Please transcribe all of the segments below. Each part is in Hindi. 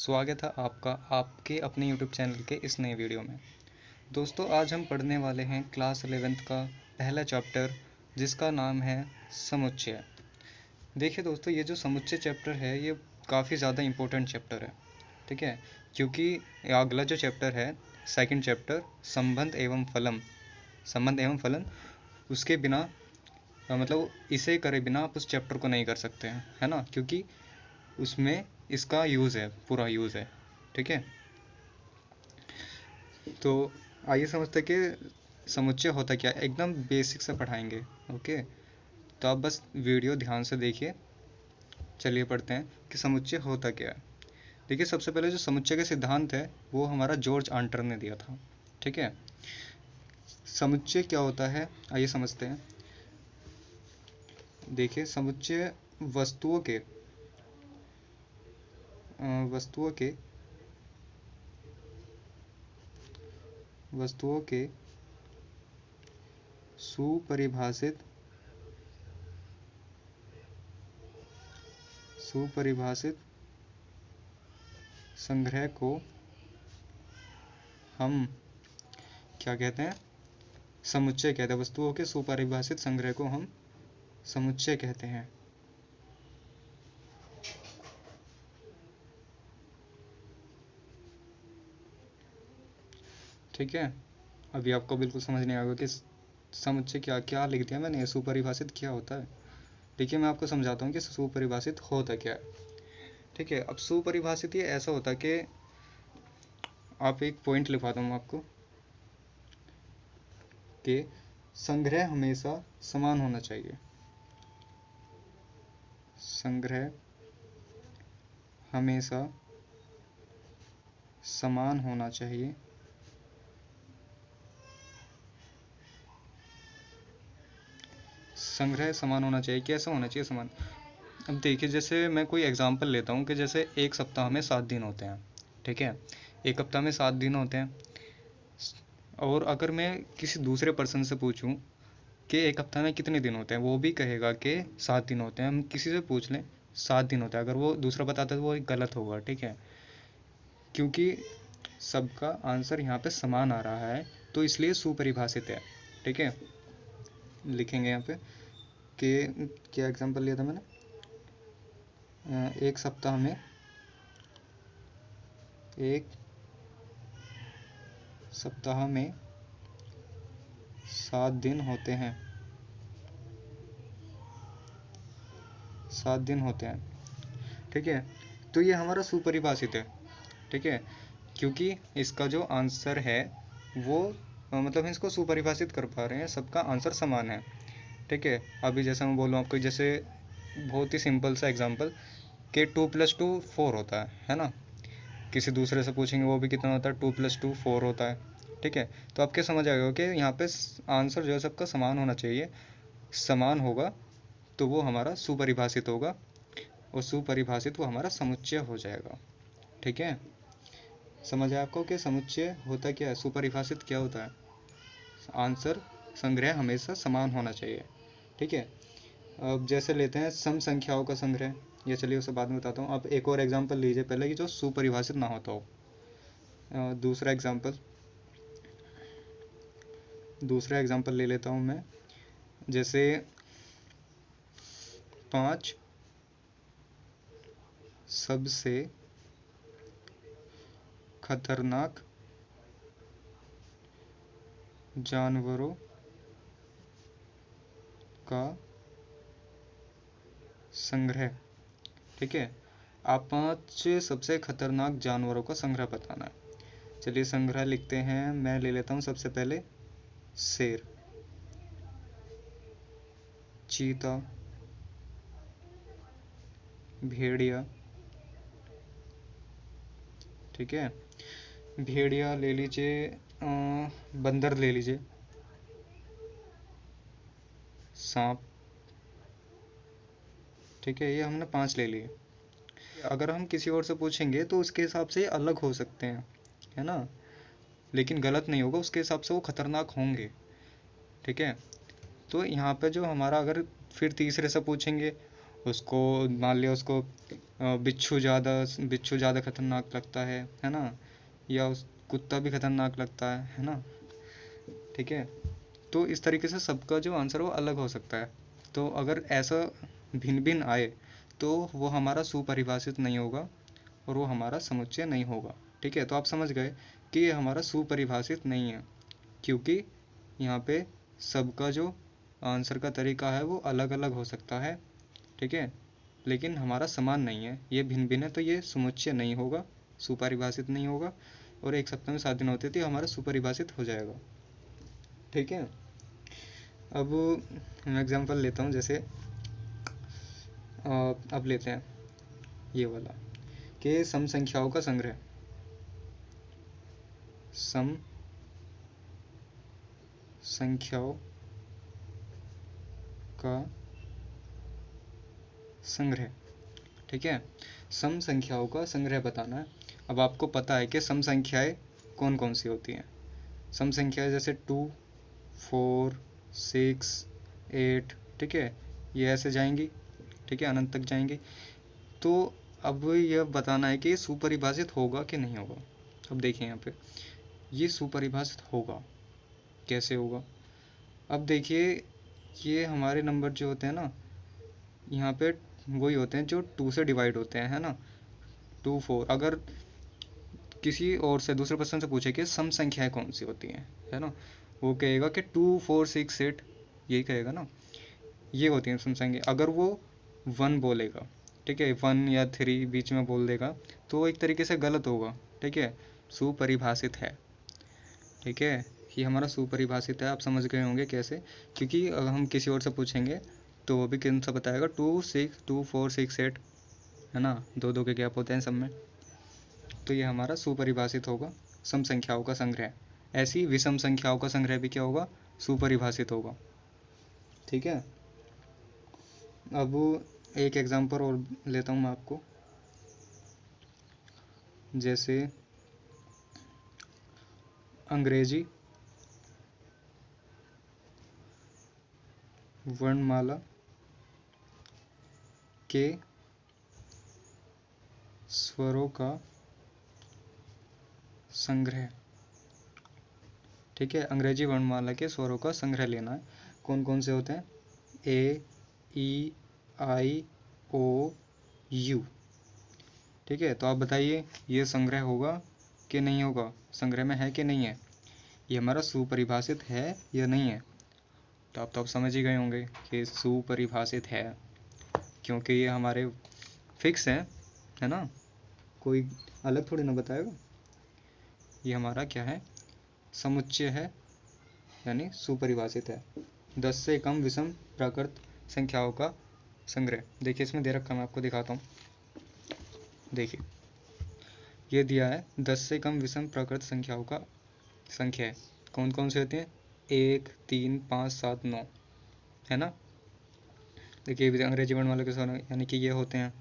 स्वागत है आपका आपके अपने YouTube चैनल के इस नए वीडियो में। दोस्तों, आज हम पढ़ने वाले हैं क्लास 11th का पहला चैप्टर, जिसका नाम है समुच्चय। देखिए दोस्तों, ये जो समुच्चय चैप्टर है ये काफ़ी ज़्यादा इम्पोर्टेंट चैप्टर है, ठीक है। क्योंकि अगला जो चैप्टर है, सेकंड चैप्टर, संबंध एवं फलन, उसके बिना मतलब इसे करे बिना आप उस चैप्टर को नहीं कर सकते हैं, है ना। क्योंकि उसमें इसका यूज़ है, पूरा यूज़ है, ठीक है। तो आइए समझते हैं कि समुच्चय होता क्या है। एकदम बेसिक से पढ़ाएंगे, ओके। तो आप बस वीडियो ध्यान से देखिए। चलिए पढ़ते हैं कि समुच्चय होता क्या है। देखिए, सबसे पहले जो समुच्चय का सिद्धांत है वो हमारा जॉर्ज आंटर ने दिया था, ठीक है। समुच्चय क्या होता है, आइए समझते हैं। देखिए, समुच्चय वस्तुओं के सुपरिभाषित संग्रह को हम क्या कहते हैं, समुच्चय कहते हैं। वस्तुओं के सुपरिभाषित संग्रह को हम समुच्चय कहते हैं, ठीक है। अभी आपको बिल्कुल समझ नहीं आएगा कि समुच्चय क्या क्या लिख दिया मैंने, सुपरिभाषित क्या होता है। देखिए, मैं आपको समझाता हूँ कि सुपरिभाषित होता क्या है, ठीक है। अब सुपरिभाषित ये ऐसा होता है कि आप एक पॉइंट लिखवाता हूँ आपको कि संग्रह हमेशा समान होना चाहिए। संग्रह हमेशा समान होना चाहिए। संग्रह समान होना चाहिए। कैसा होना चाहिए समान? अब देखिए, जैसे मैं कोई एग्जांपल लेता हूँ कि जैसे एक सप्ताह में 7 दिन होते हैं, ठीक है। एक हफ्ता में 7 दिन होते हैं। और अगर मैं किसी दूसरे पर्सन से पूछूं कि एक हफ्ता में कितने दिन होते हैं, वो भी कहेगा कि 7 दिन होते हैं। हम किसी से पूछ लें 7 दिन होता है, अगर वो दूसरा बताता है तो वो गलत होगा, ठीक है। क्योंकि सबका आंसर यहाँ पे समान आ रहा है, तो इसलिए सुपरिभाषित है, ठीक है। लिखेंगे यहाँ पे कि क्या एग्जांपल लिया था मैंने, एक सप्ताह में 7 दिन होते हैं। 7 दिन होते हैं, ठीक है। तो ये हमारा सुपरिभाषित है, ठीक है। क्योंकि इसका जो आंसर है वो मतलब हम इसको सुपरिभाषित कर पा रहे हैं, सबका आंसर समान है, ठीक है। अभी जैसे मैं बोलूँ आपको, जैसे बहुत ही सिंपल सा एग्जांपल कि 2 + 2 4 होता है ना। किसी दूसरे से पूछेंगे वो भी कितना होता है, 2 + 2 4 होता है, ठीक है। तो आपके समझ आएगा कि यहाँ पे आंसर जो है सबका समान होना चाहिए। समान होगा तो वो हमारा सुपरिभाषित होगा, और सुपरिभाषित वो हमारा समुच्चय हो जाएगा, ठीक है। समझ आया आपको कि समुच्चय होता क्या है, सुपरिभाषित क्या होता है। आंसर संग्रह हमेशा समान होना चाहिए, ठीक है। अब जैसे लेते हैं सम संख्याओं का संग्रह, ये चलिए उसे बाद में बताता हूँ। अब एक और एग्जांपल लीजिए पहले कि जो सुपरिभाषित ना होता हो। दूसरा एग्जांपल ले लेता हूँ मैं। जैसे 5 सबसे खतरनाक जानवरों का संग्रह, ठीक है। आप 5 सबसे खतरनाक जानवरों का संग्रह बताना है। चलिए संग्रह लिखते हैं। मैं ले लेता हूँ सबसे पहले शेर, चीता, भेड़िया, ठीक है। भेड़िया ले लीजिए, बंदर ले लीजिए, सांप, ठीक है। ये हमने 5 ले लिए। अगर हम किसी और से पूछेंगे तो उसके हिसाब से अलग हो सकते हैं, है ना। लेकिन गलत नहीं होगा, उसके हिसाब से वो खतरनाक होंगे, ठीक है। तो यहाँ पे जो हमारा, अगर फिर तीसरे से पूछेंगे, उसको मान लिया उसको बिच्छू ज़्यादा खतरनाक लगता है ना, या उस कुत्ता भी खतरनाक लगता है ना। ठीक है, तो इस तरीके से सबका जो आंसर वो अलग हो सकता है। तो अगर ऐसा भिन्न भिन्न आए तो वो हमारा सुपरिभाषित नहीं होगा और वो हमारा समुच्चय नहीं होगा। ठीक है, तो आप समझ गए कि ये हमारा सुपरिभाषित नहीं है, क्योंकि यहाँ पे सबका जो आंसर का तरीका है वो अलग अलग हो सकता है। ठीक है, लेकिन हमारा समान नहीं है, ये भिन्न भिन्न है, तो ये समुच्चय नहीं होगा, सुपरिभाषित नहीं होगा। और एक सप्ताह में 7 दिन होते थे, हमारा सुपरिभाषित हो जाएगा। ठीक है, अब मैं एग्जांपल लेता हूँ, जैसे अब लेते हैं ये वाला कि सम संख्याओं का संग्रह। सम संख्याओं का संग्रह। ठीक है, सम संख्याओं का संग्रह बताना है। अब आपको पता है कि सम संख्याएं कौन कौन सी होती हैं। सम संख्याएं जैसे 2, 4, 6, 8, ठीक है, ये ऐसे जाएंगी। ठीक है, अनंत तक जाएंगी। तो अब यह बताना है कि ये सुपरिभाषित होगा कि नहीं होगा। अब देखिए यहाँ पे ये सुपरिभाषित होगा, कैसे होगा। अब देखिए ये हमारे नंबर जो होते हैं ना, यहाँ पे वही होते हैं जो 2 से डिवाइड होते हैं, है ना। 2, 4, अगर किसी और से दूसरे पर्सन से पूछे कि सम संख्याएं कौन सी होती हैं, है ना, वो कहेगा कि 2, 4, 6, 8, यही कहेगा ना, ये होती हैं सम संख्या। अगर वो 1 बोलेगा, ठीक है, 1 या 3 बीच में बोल देगा, तो एक तरीके से गलत होगा। ठीक है, सुपरिभाषित है। ठीक है, ये हमारा सुपरिभाषित है। आप समझ गए होंगे कैसे, क्योंकि अगर हम किसी और से पूछेंगे तो वो भी कौन सा बताएगा, 2, 6, 2, 4, 6, 8, है ना, 2 के गैप होते हैं सब में। तो ये हमारा सुपरिभाषित होगा, सम संख्याओं का संग्रह। ऐसी विषम संख्याओं का संग्रह भी क्या होगा, सुपरिभाषित होगा। ठीक है, अब एक एग्जांपल और लेता हूँ मैं आपको, जैसे अंग्रेजी वर्णमाला के स्वरों का संग्रह। ठीक है, अंग्रेजी वर्णमाला के स्वरों का संग्रह लेना है। कौन कौन से होते हैं, ए, ई, आई, ओ, यू। ठीक है, तो आप बताइए ये संग्रह होगा कि नहीं होगा, संग्रह में है कि नहीं है, ये हमारा सुपरिभाषित है या नहीं है। तो आप तो अब समझ ही गए होंगे कि सुपरिभाषित है, क्योंकि ये हमारे फिक्स हैं, है ना, कोई अलग थोड़ी ना बताएगा। ये हमारा क्या है, समुच्चय है, यानी सुपरिभाषित है। 10 से कम विषम प्राकृत संख्याओं का संग्रह। देखिए इसमें दे रखा, मैं आपको दिखाता हूँ। देखिए ये दिया है 10 से कम विषम प्राकृत संख्याओं का संख्या है। कौन कौन से होते हैं, 1, 3, 5, 7, 9, है ना। देखिए अंग्रेजी वर्णमाला के सारे यानी कि ये होते हैं।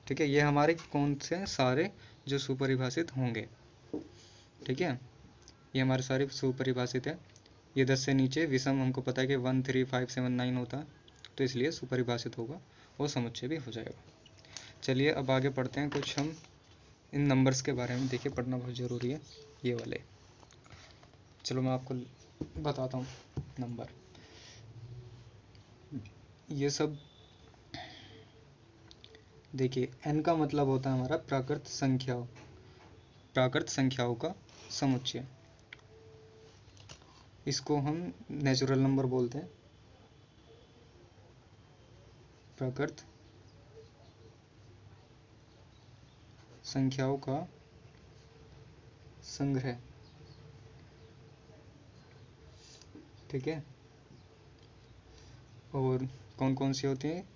ठीक है, ये हमारे कौन से हैं, सारे जो सुपरिभाषित होंगे। ठीक है, ये हमारे सारे सुपरिभाषित है। ये 10 से नीचे विषम हमको पता है कि 1, 3, 5, 7, 9 होता है, तो इसलिए सुपरिभाषित होगा और समुच्चय भी हो जाएगा। चलिए अब आगे पढ़ते हैं, कुछ हम इन नंबर्स के बारे में। देखिए पढ़ना बहुत ज़रूरी है ये वाले। चलो मैं आपको बताता हूँ नंबर। ये सब देखिए, n का मतलब होता है हमारा प्राकृत संख्याओं का समुच्चय। इसको हम नेचुरल नंबर बोलते हैं, प्राकृत संख्याओं का संग्रह। ठीक है, और कौन कौन सी होती हैं,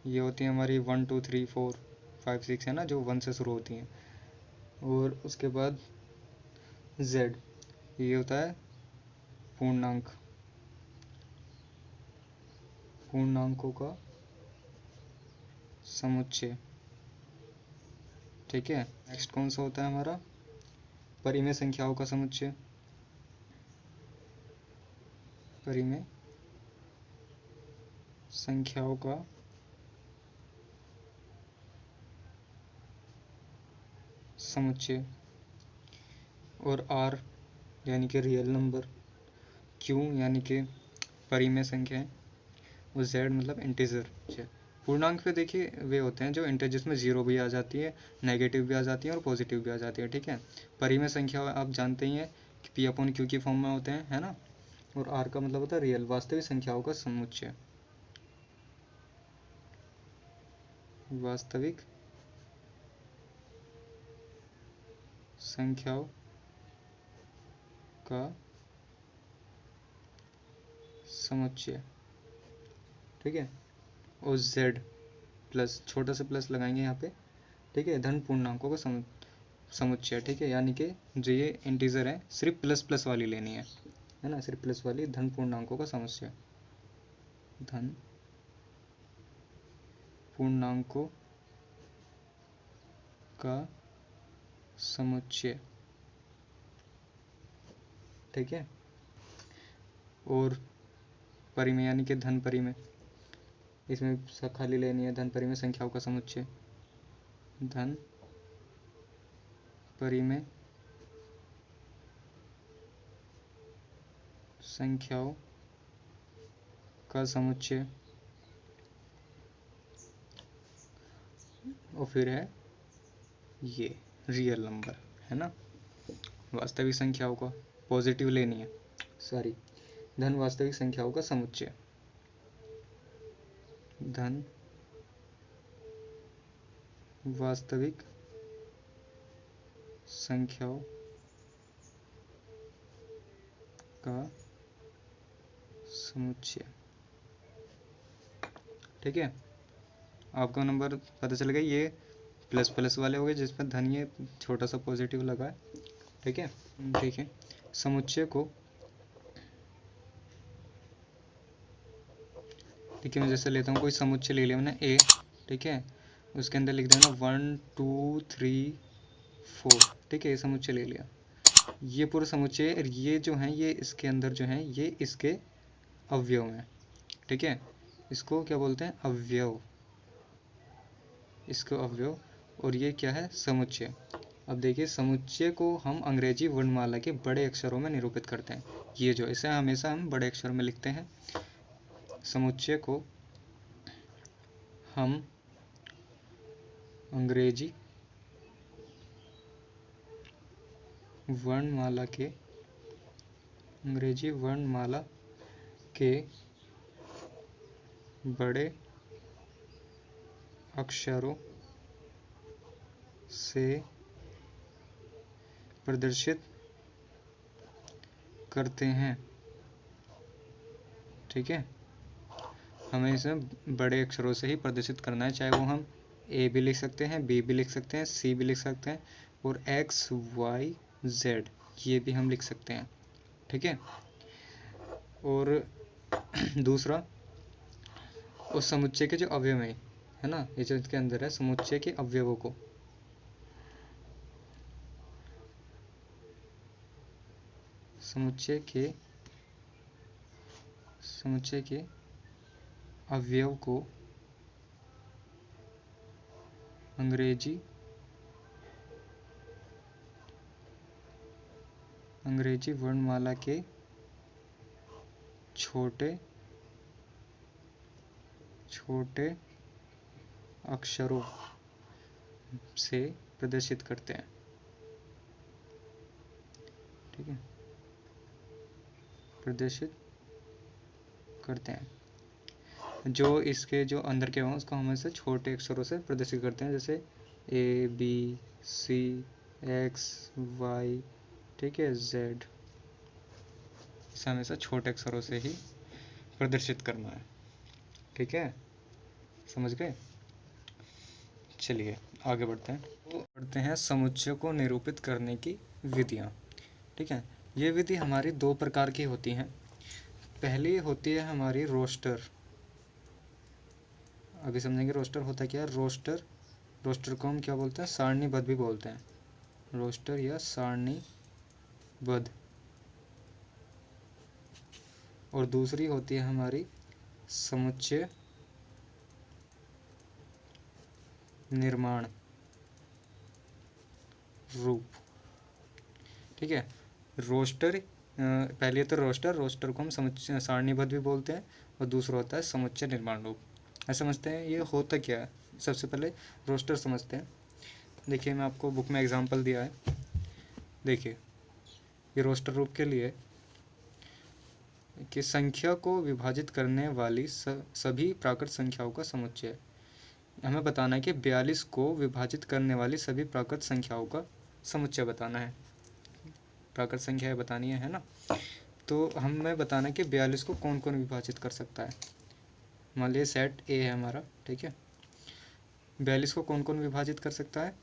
ये होती है हमारी 1, 2, 3, 4, 5, 6, है ना, जो 1 से शुरू होती हैं। और उसके बाद z, ये होता है पूर्णांक, पूर्णांकों का समुच्चय। ठीक है, नेक्स्ट कौन सा होता है हमारा, परिमेय संख्याओं का समुच्चय। परिमेय संख्याओं का समुच्चय, और आर यानी कि रियल नंबर, क्यू यानी कि परिमेय संख्या है, और जेड मतलब इंटीजर। पूर्णांक पे देखिए वे होते हैं जो इंटर जिसमें जीरो भी आ जाती है, नेगेटिव भी आ जाती है और पॉजिटिव भी आ जाती है, ठीक है। परिमेय संख्या आप जानते ही हैं कि पी अपॉन क्यू की फॉर्म में होते हैं, है ना। और आर का मतलब होता है रियल, वास्तविक संख्याओं का समुच्चय, वास्तविक संख्याओं का समुच्चय, ठीक है। और z प्लस, छोटा सा प्लस लगाएंगे यहाँ पे, ठीक है, धन पूर्णांकों का समुच्चय, ठीक है। यानी कि जो ये इंटीजर है सिर्फ प्लस प्लस वाली लेनी है ना, सिर्फ प्लस वाली धन पूर्णांकों का समुच्चय, धन पूर्णांकों का समुच्चय, ठीक है। और परिमेय यानी कि धन परिमेय, इसमें खाली लेनी है धन परिमेय संख्याओं का समुच्चय, धन परिमेय संख्याओं का समुच्चय, और फिर है ये रियल नंबर, है ना। वास्तविक संख्याओं का पॉजिटिव लेनी है, सॉरी, धन वास्तविक संख्याओं का समुच्चय, धन वास्तविक संख्याओं का समुच्चय, ठीक है। आपको नंबर पता चल गया, ये प्लस प्लस वाले हो गए जिसमें धन ये छोटा सा पॉजिटिव लगा है, ठीक है। ठीक है, समुच्चय को, ठीक है, मैं जैसे लेता हूँ कोई समुच्चय ले लिया मैंने ए, ठीक है, उसके अंदर लिख देना 1 2 3 4, ठीक है, ये समुच्चय ले लिया। ये पूरा समुच्चय, ये जो है ये इसके अंदर जो है ये इसके अवयव हैं, ठीक है। इसको क्या बोलते हैं, अवयव, इसको अवयव। और ये क्या है, समुच्चय। अब देखिए समुच्चय को हम अंग्रेजी वर्णमाला के बड़े अक्षरों में निरूपित करते हैं, ये जो इसे हमेशा हम बड़े अक्षरों में लिखते हैं। समुच्चय को हम अंग्रेजी वर्णमाला के बड़े अक्षरों से प्रदर्शित करते हैं, ठीक है। हमें इसे बड़े अक्षरों से ही प्रदर्शित करना है, चाहे वो हम ए भी लिख सकते हैं, बी भी लिख सकते हैं, सी भी लिख सकते हैं, और एक्स वाई जेड ये भी हम लिख सकते हैं, ठीक है। और दूसरा, उस समुच्चय के जो अवयव है ना, ये जो इसके अंदर है, समुच्चय के अवयवों को, समुच्चय के अवयव को अंग्रेजी वर्णमाला के छोटे अक्षरों से प्रदर्शित करते हैं, ठीक है, प्रदर्शित करते हैं। जो इसके जो अंदर के हों उसको हमेशा छोटे अक्षरों से प्रदर्शित करते हैं, जैसे A B C X Y, ठीक है, जेड, इसे हमेशा छोटे अक्षरों से ही प्रदर्शित करना है, ठीक है, समझ गए। चलिए आगे बढ़ते हैं समुच्चय को निरूपित करने की विधियाँ, ठीक है। ये विधि हमारी दो प्रकार की होती हैं। पहली होती है हमारी रोस्टर, अभी समझेंगे रोस्टर होता क्या है। रोस्टर को हम क्या बोलते हैं, सारणीबद्ध भी बोलते हैं, रोस्टर या सारणीबद्ध। और दूसरी होती है हमारी समुच्चय निर्माण, रूप। ठीक है, रोस्टर, पहले तो रोस्टर को हम सारणीबद्ध भी बोलते हैं, और दूसरा होता है समुच्चय निर्माण रूप। ऐसे समझते हैं ये होता क्या है। सबसे पहले रोस्टर समझते हैं। देखिए मैं आपको बुक में एग्जांपल दिया है, देखिए ये रोस्टर रूप के लिए कि संख्या को विभाजित करने वाली सभी प्राकृत संख्याओं का समुच्चय। हमें बताना है कि 42 को विभाजित करने वाली सभी प्राकृत संख्याओं का समुच्चय बताना है। प्राकृत संख्याएं बतानी है ना, तो हमें बताना है कि 42 को कौन कौन विभाजित कर सकता है। मान लीजिए सेट ए है हमारा, ठीक है, 42 को कौन कौन विभाजित कर सकता है।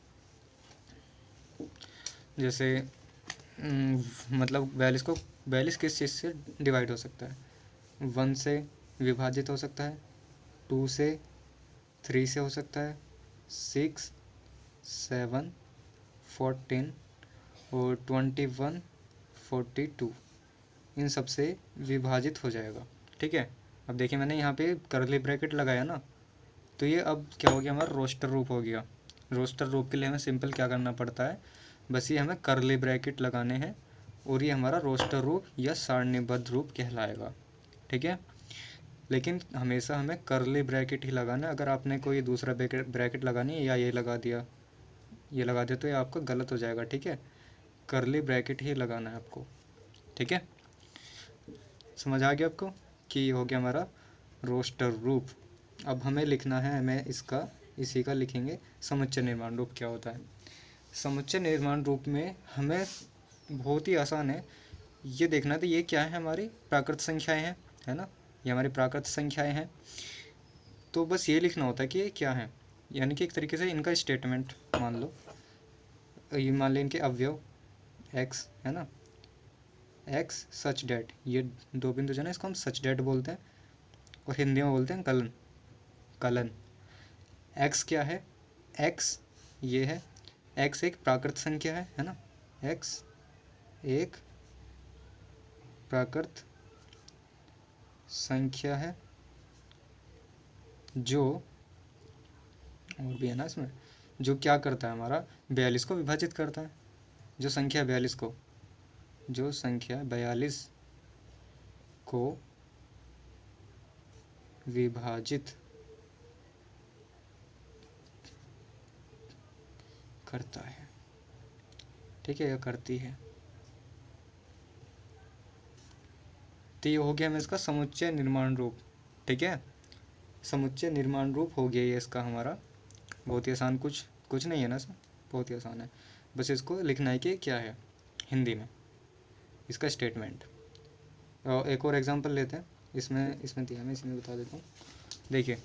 जैसे मतलब 42 किस चीज़ से डिवाइड हो सकता है। 1 से विभाजित हो सकता है, 2 से, 3 से हो सकता है, 6, 7, 14 और 21, 42, इन सब से विभाजित हो जाएगा। ठीक है, अब देखिए मैंने यहाँ पे कर्ली ब्रैकेट लगाया ना, तो ये अब क्या हो गया, हमारा रोस्टर रूप हो गया। रोस्टर रूप के लिए हमें सिंपल क्या करना पड़ता है, बस ये हमें कर्ली ब्रैकेट लगाने हैं और ये हमारा रोस्टर रूप या सारणीबद्ध रूप कहलाएगा। ठीक है, लेकिन हमेशा हमें कर्ली ब्रैकेट ही लगाना है। अगर आपने कोई दूसरा ब्रैकेट लगानी है या ये लगा दिया तो ये आपका गलत हो जाएगा। ठीक है, कर्ली ब्रैकेट ही लगाना है आपको। ठीक है, समझ आ गया आपको कि ये हो गया हमारा रोस्टर रूप। अब हमें लिखना है, हमें इसी का लिखेंगे समुच्चय निर्माण रूप क्या होता है। समुच्चय निर्माण रूप में हमें बहुत ही आसान है, ये देखना था ये क्या है, हमारी प्राकृत संख्याएं हैं, है ना, ये हमारी प्राकृत संख्याएं हैं। तो बस ये लिखना होता है कि ये क्या है, यानी कि एक तरीके से इनका स्टेटमेंट मान लो, ये मान लें इनके अवयव x है ना, x सच डेट, ये दो बिंदु जो है ना इसको हम सच डेट बोलते हैं और हिंदी में बोलते हैं कलन। x क्या है, x ये है, x एक प्राकृत संख्या है ना, x एक प्राकृत संख्या है जो, और भी है ना इसमें, जो क्या करता है, हमारा 42 को विभाजित करता है। जो संख्या 42 को विभाजित करता है। ठीक है, या करती है। तो ये हो गया हमें इसका समुच्चय निर्माण रूप। ठीक है, समुच्चय निर्माण रूप हो गया ये इसका हमारा। बहुत ही आसान, कुछ नहीं है ना सर, बहुत ही आसान है। बस इसको लिखना है कि क्या है हिंदी में, इसका स्टेटमेंट। और एक और एग्जांपल लेते हैं, इसमें दिया मैं इसमें बता देता हूँ। देखिए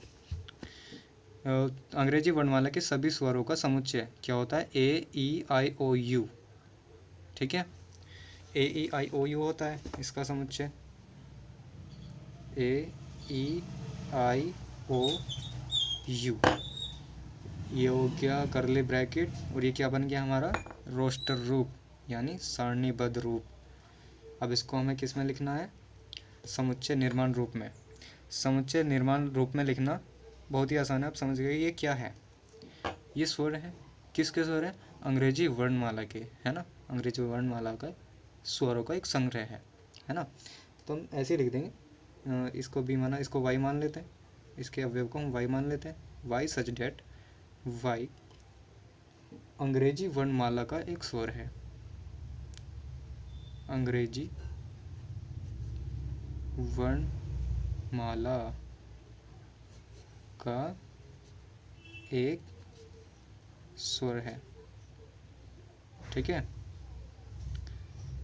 अंग्रेजी वर्णमाला के सभी स्वरों का समुच्चय क्या होता है, AEIOU। ठीक है, AEIOU होता है इसका समुच्चय, AEIOU। ये हो गया कर्ली ब्रैकेट, और ये क्या बन गया हमारा रोस्टर रूप यानी सारणीबद्ध रूप। अब इसको हमें किस में लिखना है, समुच्चय निर्माण रूप में। समुच्चय निर्माण रूप में लिखना बहुत ही आसान है, आप समझ गए ये क्या है। ये स्वर है, किसके स्वर है, अंग्रेजी वर्णमाला के, है ना, अंग्रेजी वर्णमाला का स्वरों का एक संग्रह है ना। तो हम ऐसे लिख देंगे, इसको बी माना, इसको वाई मान लेते हैं, इसके अवयव को हम वाई मान लेते हैं, वाई सच डेट वाई अंग्रेजी वर्णमाला का एक स्वर है, अंग्रेजी वर्णमाला का एक स्वर है। ठीक है,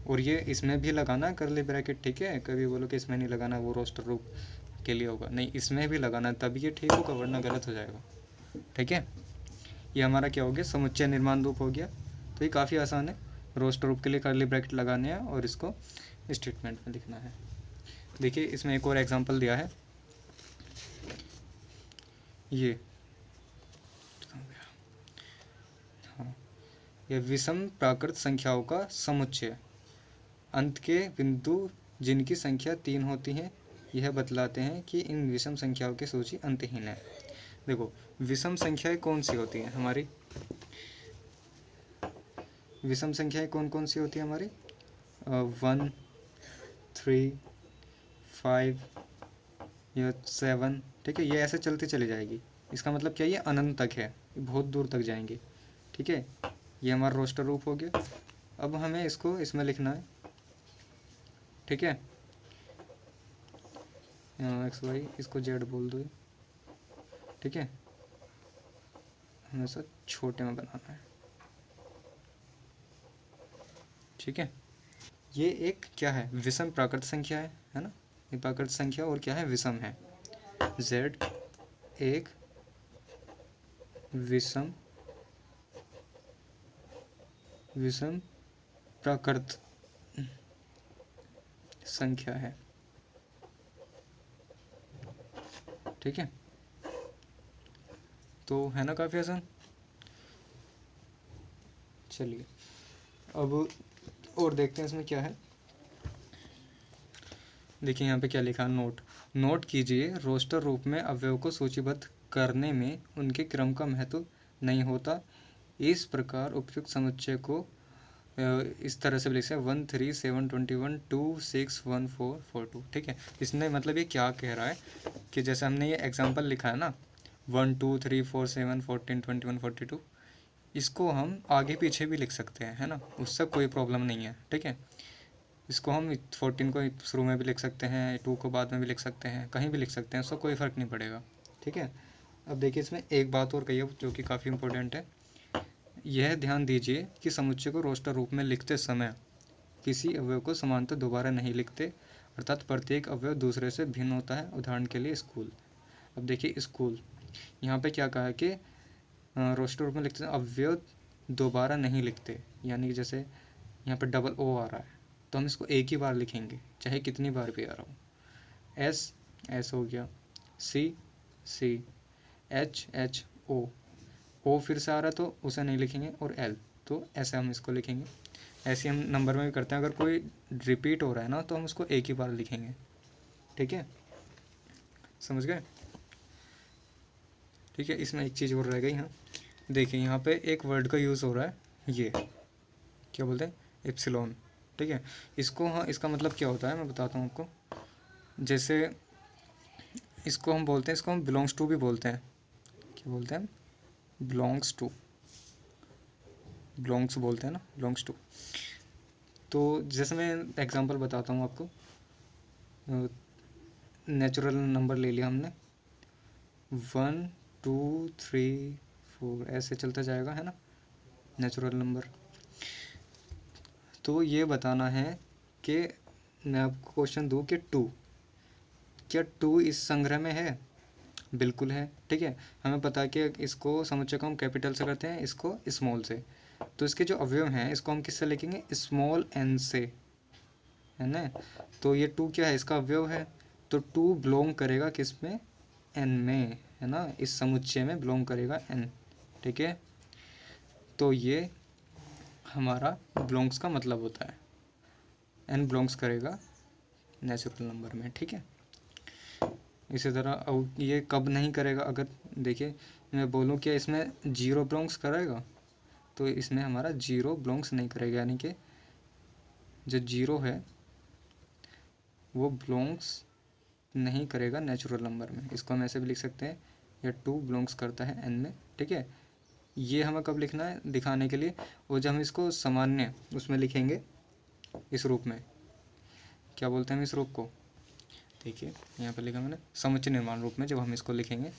और ये इसमें भी लगाना है कर्ली ब्रैकेट। ठीक है, कभी बोलो कि इसमें नहीं लगाना, वो रोस्टर रूप के लिए होगा, नहीं इसमें भी लगाना, तभी ये ठीक होगा, वरना गलत हो जाएगा। ठीक है, ये हमारा क्या हो गया, समुच्चय निर्माण रूप हो गया। तो ये काफ़ी आसान है, रोस्टर रूप के लिए कर्ली ब्रैकेट लगाने हैं और इसको स्टेटमेंट में लिखना है। देखिए इसमें एक और एग्जांपल दिया है, ये हाँ, ये विषम प्राकृत संख्याओं का समुच्चय, अंत के बिंदु जिनकी संख्या 3 होती है यह बतलाते हैं कि इन विषम संख्याओं की सूची अंतहीन है। देखो विषम संख्याएं कौन सी होती हैं हमारी, विषम संख्याएं कौन कौन सी होती है हमारी? 1, 3, 5 या 7, ठीक है, ये ऐसे चलती चली जाएगी। इसका मतलब क्या, ये अनंत तक है, ये बहुत दूर तक जाएंगे, ठीक है। ये हमारा रोस्टर रूप हो गया। अब हमें इसको इसमें लिखना है, ठीक है, एक्स वाई, इसको जेड बोल दो, ठीक है, हमेशा छोटे में बनाना है, ठीक है। ये एक क्या है, विषम प्राकृत संख्या है ना, ये प्राकृत संख्या और क्या है, विषम है। z एक विषम प्राकृत संख्या है, ठीक है। तो है ना काफ़ी आसान। चलिए अब और देखते हैं इसमें क्या है। देखिए यहाँ पे क्या लिखा, नोट कीजिए, रोस्टर रूप में अवयव को सूचीबद्ध करने में उनके क्रम का महत्व नहीं होता। इस प्रकार उपयुक्त समुच्चय को इस तरह से लिख सकते हैं 1 3 7 21 2 6 1 4 4 2, ठीक है। इसने मतलब ये क्या कह रहा है कि जैसे हमने ये एग्जाम्पल लिखा है ना 1 2 3 4 7 14 21 42, इसको हम आगे पीछे भी लिख सकते हैं, है ना, उससे कोई प्रॉब्लम नहीं है, ठीक है। इसको हम 14 को शुरू में भी लिख सकते हैं, 2 को बाद में भी लिख सकते हैं, कहीं भी लिख सकते हैं, उसका कोई फ़र्क नहीं पड़ेगा, ठीक है। अब देखिए इसमें एक बात और कही है जो कि काफ़ी इंपॉर्टेंट है। यह ध्यान दीजिए कि समुच्चय को रोस्टर रूप में लिखते समय किसी अवयव को समानतः दोबारा नहीं लिखते, अर्थात प्रत्येक अवयव दूसरे से भिन्न होता है। उदाहरण के लिए स्कूल। अब देखिए स्कूल, यहाँ पे क्या कहा है कि रोस्टर रूप में लिखते अवयव दोबारा नहीं लिखते, यानी कि जैसे यहाँ पे डबल ओ आ रहा है तो हम इसको एक ही बार लिखेंगे चाहे कितनी बार भी आ रहा हो। एस हो गया, सी, एच ओ फिर से आ रहा है तो उसे नहीं लिखेंगे, और एल तो ऐसे हम इसको लिखेंगे। ऐसे हम नंबर में भी करते हैं, अगर कोई रिपीट हो रहा है ना तो हम उसको एक ही बार लिखेंगे, ठीक है, समझ गए, ठीक है। इसमें एक चीज़ और रह गई। हाँ देखिए यहाँ पे एक वर्ड का यूज़ हो रहा है, ये क्या बोलते हैं, एप्सिलॉन, ठीक है। इसको हाँ, इसका मतलब क्या होता है मैं बताता हूँ आपको। जैसे इसको हम बोलते हैं, इसको हम बिलोंग्स टू भी बोलते हैं, क्या बोलते हैं, बिलोंग्स बोलते हैं ना, बिलोंग्स टू। तो जैसे मैं एग्जांपल बताता हूँ आपको, नेचुरल नंबर ले लिया हमने 1 2 3 4 ऐसे चलता जाएगा, है ना, नेचुरल नंबर। तो ये बताना है कि मैं आपको क्वेश्चन दूँ कि 2, क्या 2 इस संग्रह में है? बिल्कुल है, ठीक है। हमें पता है कि इसको समुच्चय को हम कैपिटल से करते हैं, इसको स्मॉल से। तो इसके जो अवयव हैं इसको हम किससे लिखेंगे, स्मॉल एन से, है ना। तो ये 2 क्या है, इसका अवयव है, तो 2 बिलोंग करेगा किस में, एन में, है ना, इस समुच्चय में बिलोंग करेगा एन, ठीक है। तो ये हमारा बिलोंग्स का मतलब होता है, एन बिलोंग्स करेगा नेचुरल नंबर में, ठीक है। इसी तरह ये कब नहीं करेगा, अगर देखिए मैं बोलूँ क्या इसमें 0 बिलोंग्स करेगा, तो इसमें हमारा 0 बिलोंग्स नहीं करेगा, यानी कि जो 0 है वो बिलोंग्स नहीं करेगा नेचुरल नंबर में। इसको हम ऐसे भी लिख सकते हैं, या 2 बिलोंग्स करता है एन में, ठीक है। ये हमें कब लिखना है, दिखाने के लिए, और जब हम इसको सामान्य उसमें लिखेंगे, इस रूप में, क्या बोलते हैं हम इस रूप को, देखिए यहाँ पर लिखा मैंने समुच्चय निर्माण रूप में, जब हम इसको लिखेंगे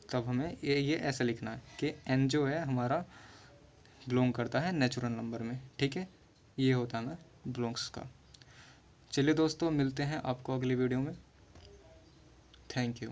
तब हमें ये ऐसे लिखना है कि एन जो है हमारा बिलोंग करता है नेचुरल नंबर में, ठीक है। ये होता है हमें बिलोंग्स का। चलिए दोस्तों, मिलते हैं आपको अगली वीडियो में। Thank you.